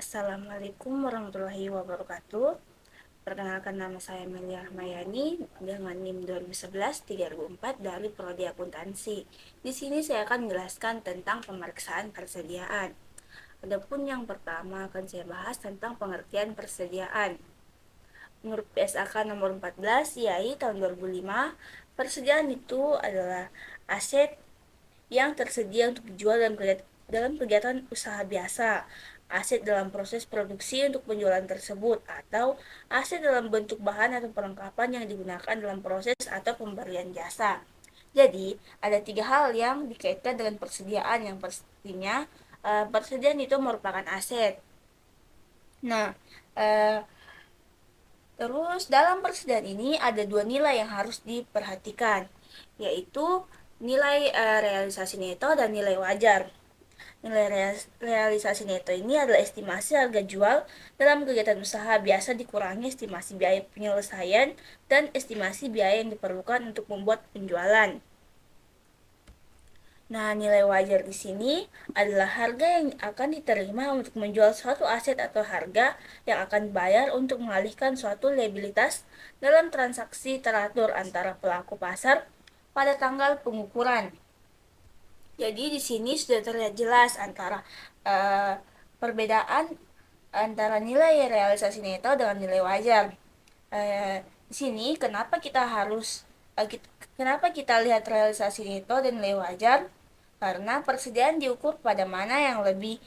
Assalamualaikum warahmatullahi wabarakatuh. Perkenalkan, nama saya Melia Rahmayani dengan NIM 2011-3004 dari Prodi Akuntansi. Di sini saya akan menjelaskan tentang pemeriksaan persediaan. Adapun yang pertama akan saya bahas tentang pengertian persediaan. Menurut PSAK nomor 14 YAI tahun 2005, persediaan itu adalah aset yang tersedia untuk dijual dalam kegiatan usaha biasa, aset dalam proses produksi untuk penjualan tersebut, atau aset dalam bentuk bahan atau perlengkapan yang digunakan dalam proses atau pemberian jasa. Jadi, ada tiga hal yang dikaitkan dengan persediaan. Yang pastinya, persediaan itu merupakan aset. Nah, terus dalam persediaan ini ada dua nilai yang harus diperhatikan, yaitu nilai realisasi neto dan nilai wajar. Nilai realisasi neto ini adalah estimasi harga jual dalam kegiatan usaha biasa dikurangi estimasi biaya penyelesaian dan estimasi biaya yang diperlukan untuk membuat penjualan. Nah, nilai wajar di sini adalah harga yang akan diterima untuk menjual suatu aset atau harga yang akan dibayar untuk mengalihkan suatu liabilitas dalam transaksi teratur antara pelaku pasar pada tanggal pengukuran. Jadi di sini sudah terlihat jelas antara perbedaan antara nilai realisasi neto dengan nilai wajar. Di sini kenapa kita lihat realisasi neto dan nilai wajar? Karena persediaan diukur pada mana yang lebih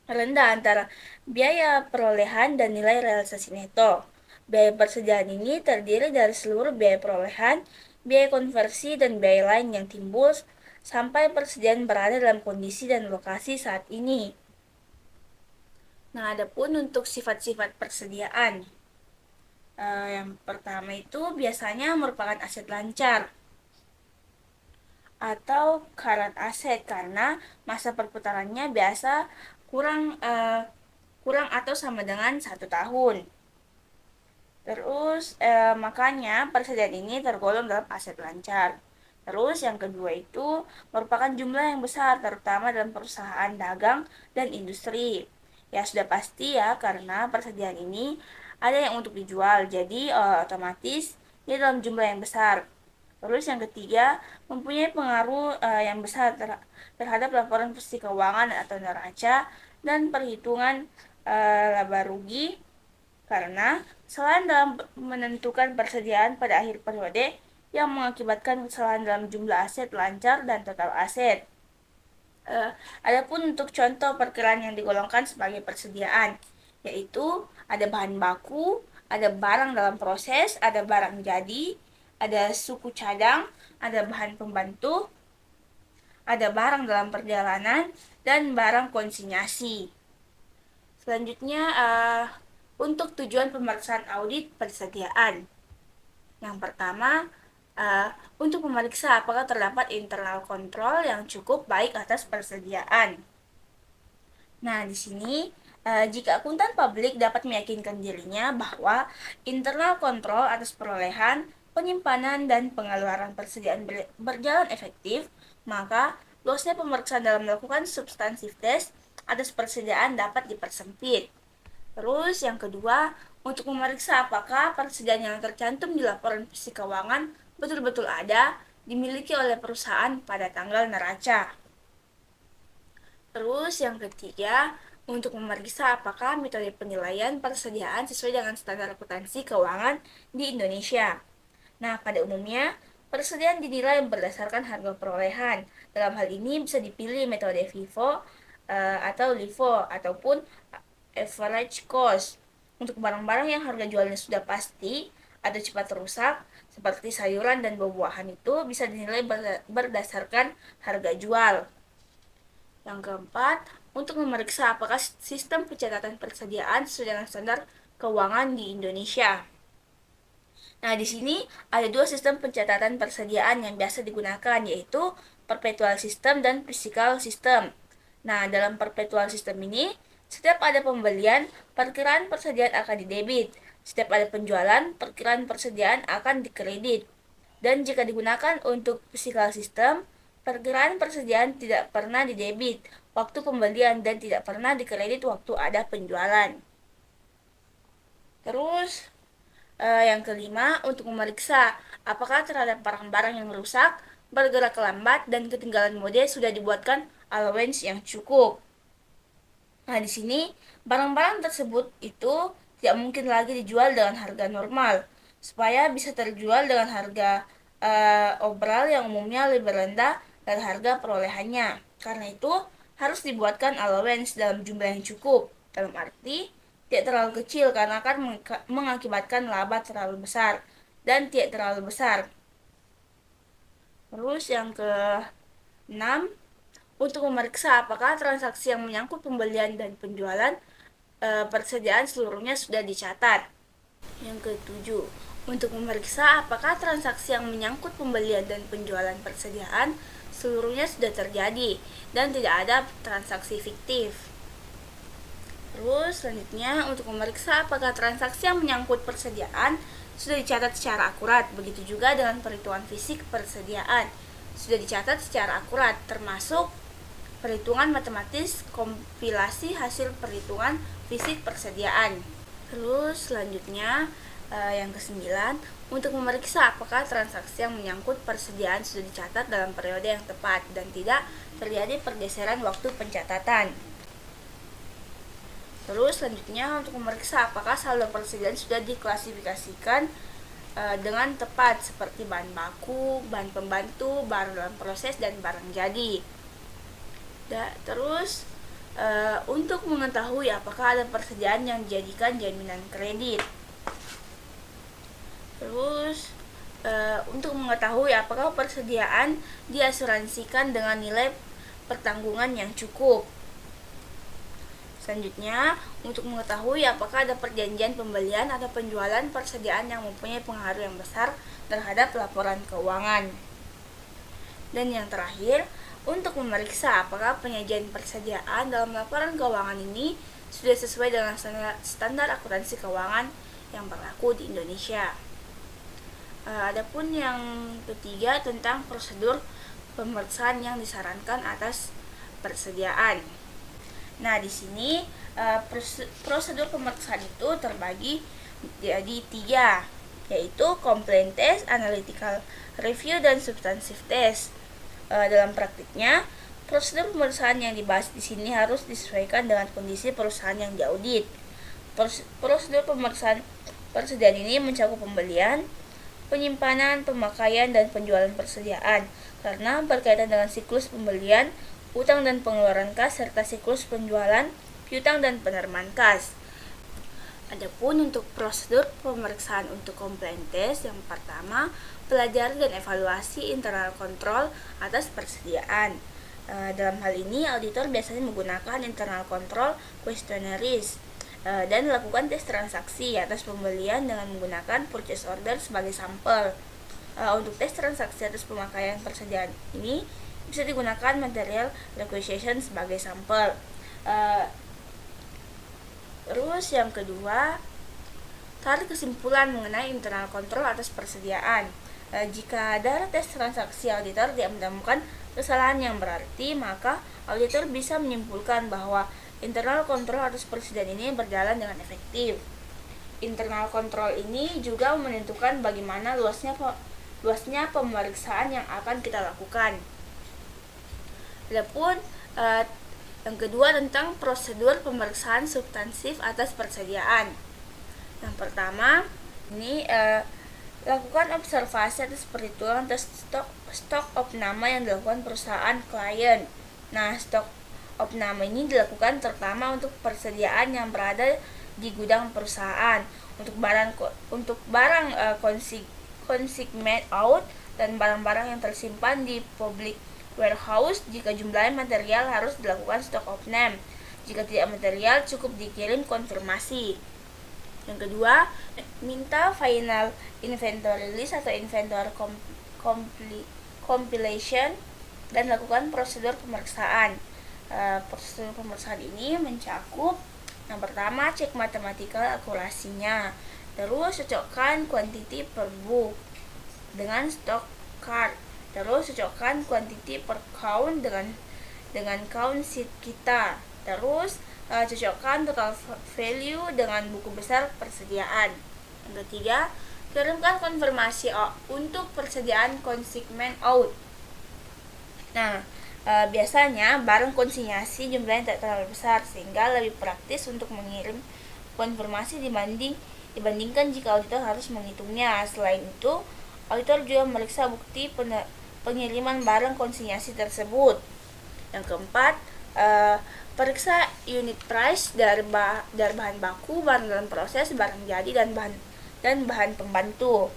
rendah antara biaya perolehan dan nilai realisasi neto. Biaya persediaan ini terdiri dari seluruh biaya perolehan, biaya konversi, dan biaya lain yang timbul sampai persediaan berada dalam kondisi dan lokasi saat ini. Nah, adapun untuk sifat-sifat persediaan, yang pertama itu biasanya merupakan aset lancar atau current aset karena masa perputarannya biasa kurang atau sama dengan 1 tahun. Terus makanya persediaan ini tergolong dalam aset lancar. Terus yang kedua itu merupakan jumlah yang besar, terutama dalam perusahaan dagang dan industri. Ya sudah pasti ya, karena persediaan ini ada yang untuk dijual, jadi otomatis dia dalam jumlah yang besar. Terus yang ketiga, mempunyai pengaruh yang besar terhadap laporan posisi keuangan atau neraca dan perhitungan laba rugi, karena kesalahan dalam menentukan persediaan pada akhir periode yang mengakibatkan kesalahan dalam jumlah aset lancar dan total aset. Adapun untuk contoh perkiraan yang digolongkan sebagai persediaan, yaitu ada bahan baku, ada barang dalam proses, ada barang jadi, ada suku cadang, ada bahan pembantu, ada barang dalam perjalanan, dan barang konsinyasi. Selanjutnya, untuk tujuan pemeriksaan audit persediaan. Yang pertama, untuk memeriksa apakah terdapat internal control yang cukup baik atas persediaan. Nah, di sini jika akuntan publik dapat meyakinkan dirinya bahwa internal control atas perolehan, penyimpanan, dan pengeluaran persediaan berjalan efektif, maka luasnya pemeriksaan dalam melakukan substantif test atas persediaan dapat dipersempit. Terus yang kedua, untuk memeriksa apakah persediaan yang tercantum di laporan posisi keuangan betul-betul ada, dimiliki oleh perusahaan pada tanggal neraca. Terus yang ketiga, untuk memeriksa apakah metode penilaian persediaan sesuai dengan standar akuntansi keuangan di Indonesia. Nah, pada umumnya, persediaan dinilai berdasarkan harga perolehan. Dalam hal ini bisa dipilih metode FIFO atau LIFO ataupun average cost. Untuk barang-barang yang harga jualnya sudah pasti atau cepat rusak, seperti sayuran dan buah-buahan, itu bisa dinilai berdasarkan harga jual. Yang keempat, untuk memeriksa apakah sistem pencatatan persediaan sesuai dengan standar keuangan di Indonesia. Nah, di sini ada dua sistem pencatatan persediaan yang biasa digunakan, yaitu perpetual system dan physical system. Nah, dalam perpetual system ini, setiap ada pembelian, perkiraan persediaan akan didebit. Setiap ada penjualan, perkiraan persediaan akan dikredit. Dan jika digunakan untuk physical system, Perkiraan persediaan tidak pernah didebit waktu pembelian dan tidak pernah dikredit waktu ada penjualan. Terus yang kelima, untuk memeriksa apakah terhadap barang-barang yang rusak, bergerak lambat, dan ketinggalan mode sudah dibuatkan allowance yang cukup. Nah, di sini barang-barang tersebut itu tidak mungkin lagi dijual dengan harga normal, supaya bisa terjual dengan harga obral yang umumnya lebih rendah dari harga perolehannya. Karena itu harus dibuatkan allowance dalam jumlah yang cukup, dalam arti tidak terlalu kecil karena akan mengakibatkan laba terlalu besar dan tidak terlalu besar. Terus yang ke-6, untuk memeriksa apakah transaksi yang menyangkut pembelian dan penjualan persediaan seluruhnya sudah dicatat. Yang ke-7, untuk memeriksa apakah transaksi yang menyangkut pembelian dan penjualan persediaan seluruhnya sudah terjadi dan tidak ada transaksi fiktif. Terus selanjutnya, untuk memeriksa apakah transaksi yang menyangkut persediaan sudah dicatat secara akurat. Begitu juga dengan perhitungan fisik persediaan sudah dicatat secara akurat, termasuk perhitungan matematis kompilasi hasil perhitungan fisik persediaan. Terus selanjutnya yang ke-9, untuk memeriksa apakah transaksi yang menyangkut persediaan sudah dicatat dalam periode yang tepat dan tidak terjadi pergeseran waktu pencatatan. Terus selanjutnya, untuk memeriksa apakah saldo persediaan sudah diklasifikasikan dengan tepat seperti bahan baku, bahan pembantu, barang dalam proses, dan barang jadi. Terus untuk mengetahui apakah ada persediaan yang dijadikan jaminan kredit. Terus untuk mengetahui apakah persediaan diasuransikan dengan nilai pertanggungan yang cukup. Selanjutnya, untuk mengetahui apakah ada perjanjian pembelian atau penjualan persediaan yang mempunyai pengaruh yang besar terhadap laporan keuangan. Dan yang terakhir, untuk memeriksa apakah penyajian persediaan dalam laporan keuangan ini sudah sesuai dengan standar akuntansi keuangan yang berlaku di Indonesia. Adapun yang ketiga, tentang prosedur pemeriksaan yang disarankan atas persediaan. Nah, di sini prosedur pemeriksaan itu terbagi jadi 3, yaitu complaint test, analytical review, dan substantive test. Dalam praktiknya, prosedur pemeriksaan yang dibahas di sini harus disesuaikan dengan kondisi perusahaan yang diaudit. Prosedur pemeriksaan persediaan ini mencakup pembelian, penyimpanan, pemakaian, dan penjualan persediaan karena berkaitan dengan siklus pembelian, utang dan pengeluaran kas, serta siklus penjualan, piutang, dan penerimaan kas. Adapun untuk prosedur pemeriksaan untuk complaint test, yang pertama, pelajari dan evaluasi internal control atas persediaan. Dalam hal ini, auditor biasanya menggunakan internal control questionnaires dan lakukan tes transaksi atas pembelian dengan menggunakan purchase order sebagai sampel. Untuk tes transaksi atas pemakaian persediaan ini bisa digunakan material requisition sebagai sampel. Terus yang kedua, tarik kesimpulan mengenai internal control atas persediaan. Jika dalam tes transaksi auditor tidak menemukan kesalahan yang berarti, maka auditor bisa menyimpulkan bahwa internal control atas persediaan ini berjalan dengan efektif. Internal control ini juga menentukan bagaimana luasnya pemeriksaan yang akan kita lakukan. Adapun yang kedua, tentang prosedur pemeriksaan substansif atas persediaan. Yang pertama, ini lakukan observasi atas perhitungan stok opname yang dilakukan perusahaan klien. Nah, stok opname ini dilakukan terutama untuk persediaan yang berada di gudang perusahaan, untuk barang consignment out, dan barang-barang yang tersimpan di public warehouse. Jika jumlah material harus dilakukan stock opname. Jika tidak material, cukup dikirim konfirmasi. Yang kedua, minta final inventory list atau inventory compilation dan lakukan prosedur pemeriksaan. Prosedur pemeriksaan ini mencakup yang pertama, cek matematikal akurasinya, terus cocokkan quantity per book dengan stock card, Terus cocokkan quantity per count dengan count sheet kita. Terus cocokkan total value dengan buku besar persediaan. Yang ketiga, kirimkan konfirmasi untuk persediaan konsigmen out. Nah, biasanya barang konsinyasi jumlahnya tak terlalu besar sehingga lebih praktis untuk mengirim konfirmasi dibandingkan jika auditor harus menghitungnya. Selain itu, auditor juga memeriksa bukti pengiriman barang konsinyasi tersebut. Yang keempat, periksa unit price dari bahan baku, barang dalam proses, barang jadi, dan bahan pembantu.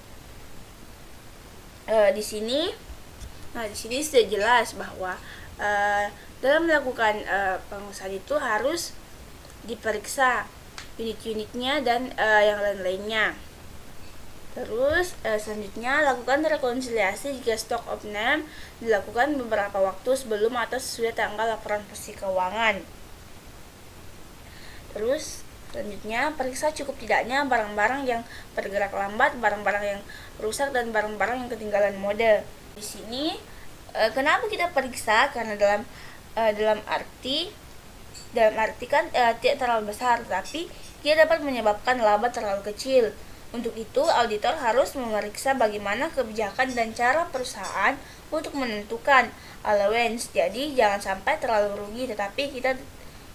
Di sini sudah jelas bahwa dalam melakukan pengusahaan itu harus diperiksa unit-unitnya dan yang lain-lainnya. Terus selanjutnya lakukan rekonsiliasi jika stock of name dilakukan beberapa waktu sebelum atau sesudah tanggal laporan posisi keuangan. Terus selanjutnya periksa cukup tidaknya barang-barang yang bergerak lambat, barang-barang yang rusak, dan barang-barang yang ketinggalan mode. Di sini kenapa kita periksa? Karena dalam arti kan tidak terlalu besar, tapi dia dapat menyebabkan laba terlalu kecil. Untuk itu, auditor harus memeriksa bagaimana kebijakan dan cara perusahaan untuk menentukan allowance. Jadi, jangan sampai terlalu rugi, tetapi kita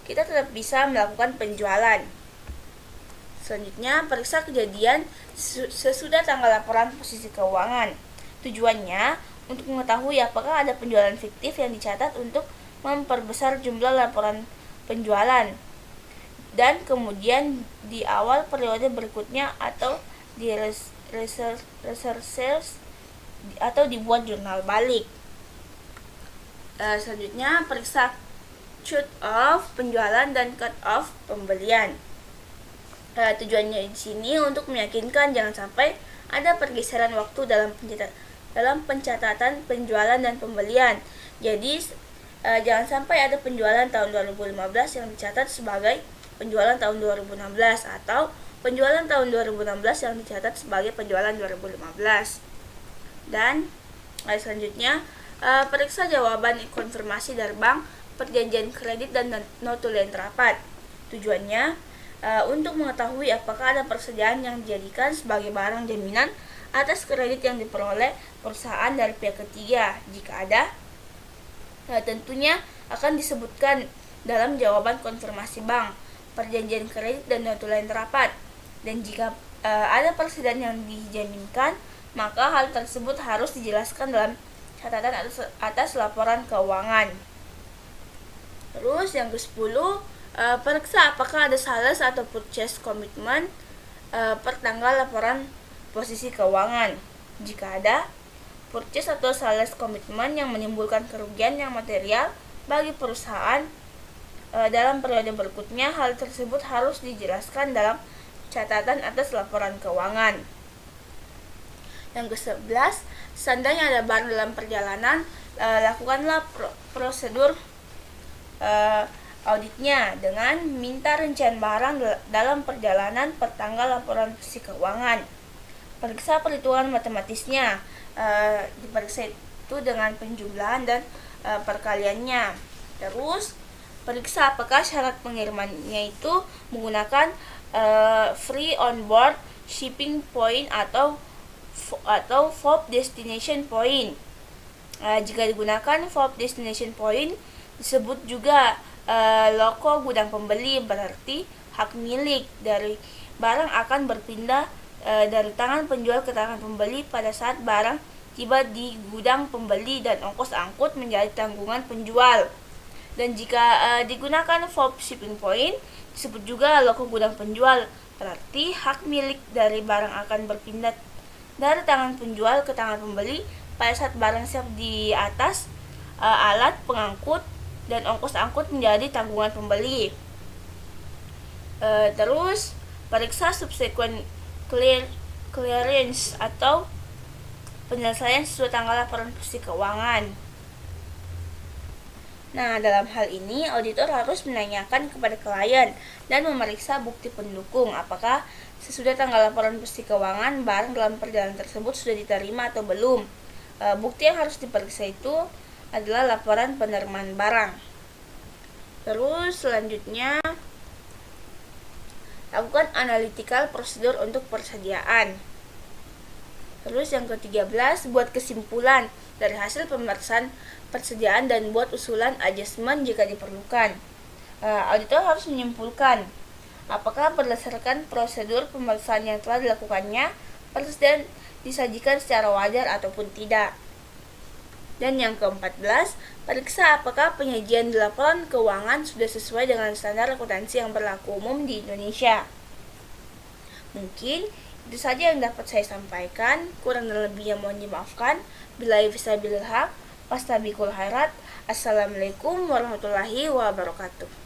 tetap bisa melakukan penjualan. Selanjutnya, periksa kejadian sesudah tanggal laporan posisi keuangan. Tujuannya untuk mengetahui apakah ada penjualan fiktif yang dicatat untuk memperbesar jumlah laporan penjualan, dan kemudian di awal periode berikutnya atau di reserve atau dibuat jurnal balik. Selanjutnya periksa cut off penjualan dan cut off pembelian. Tujuannya di sini untuk meyakinkan jangan sampai ada pergeseran waktu dalam pencatatan penjualan dan pembelian. Jadi jangan sampai ada penjualan tahun 2015 yang dicatat sebagai penjualan tahun 2016 atau penjualan tahun 2016 yang dicatat sebagai penjualan 2015. Dan selanjutnya periksa jawaban konfirmasi dari bank, perjanjian kredit, dan notulen rapat. Tujuannya untuk mengetahui apakah ada persediaan yang dijadikan sebagai barang jaminan atas kredit yang diperoleh perusahaan dari pihak ketiga. Jika ada, tentunya akan disebutkan dalam jawaban konfirmasi bank, perjanjian kredit, dan notulen rapat. Dan jika ada persediaan yang dijaminkan, maka hal tersebut harus dijelaskan dalam catatan atas laporan keuangan. Terus yang ke-10, periksa apakah ada sales atau purchase commitment per tanggal laporan posisi keuangan. Jika ada purchase atau sales commitment yang menimbulkan kerugian yang material bagi perusahaan dalam periode berikutnya, hal tersebut harus dijelaskan dalam catatan atas laporan keuangan. Yang ke-11, seandainya ada barang dalam perjalanan, lakukanlah prosedur auditnya dengan minta rincian barang dalam perjalanan per tanggal laporan posisi keuangan. Periksa perhitungan matematisnya, diperiksa itu dengan penjumlahan dan perkaliannya. Terus periksa apakah syarat pengirimannya itu menggunakan free on board shipping point atau FOB destination point. Jika digunakan FOB destination point, disebut juga loko gudang pembeli, berarti hak milik dari barang akan berpindah dari tangan penjual ke tangan pembeli pada saat barang tiba di gudang pembeli dan ongkos angkut menjadi tanggungan penjual. Dan jika digunakan FOB shipping point, disebut juga loko gudang penjual, berarti hak milik dari barang akan berpindah dari tangan penjual ke tangan pembeli pada saat barang siap di atas alat pengangkut dan ongkos angkut menjadi tanggungan pembeli. Terus periksa subsequent clearance atau penyelesaian sesuai tanggal laporan posisi keuangan. Nah, dalam hal ini auditor harus menanyakan kepada klien dan memeriksa bukti pendukung apakah sesudah tanggal laporan posisi keuangan barang dalam perjalanan tersebut sudah diterima atau belum. Bukti yang harus diperiksa itu adalah laporan penerimaan barang. Terus selanjutnya, lakukan analytical prosedur untuk persediaan. Terus yang ke-13, buat kesimpulan dari hasil pemeriksaan persediaan dan buat usulan adjustment jika diperlukan. Auditor harus menyimpulkan apakah berdasarkan prosedur pemeriksaan yang telah dilakukannya, persediaan disajikan secara wajar ataupun tidak. Dan yang ke-14, periksa apakah penyajian di laporan keuangan sudah sesuai dengan standar akuntansi yang berlaku umum di Indonesia. Mungkin itu saja yang dapat saya sampaikan, kurang dan lebihnya mohon dimaafkan. Billahi fisabilillah, wastabiqul khairat. Assalamualaikum warahmatullahi wabarakatuh.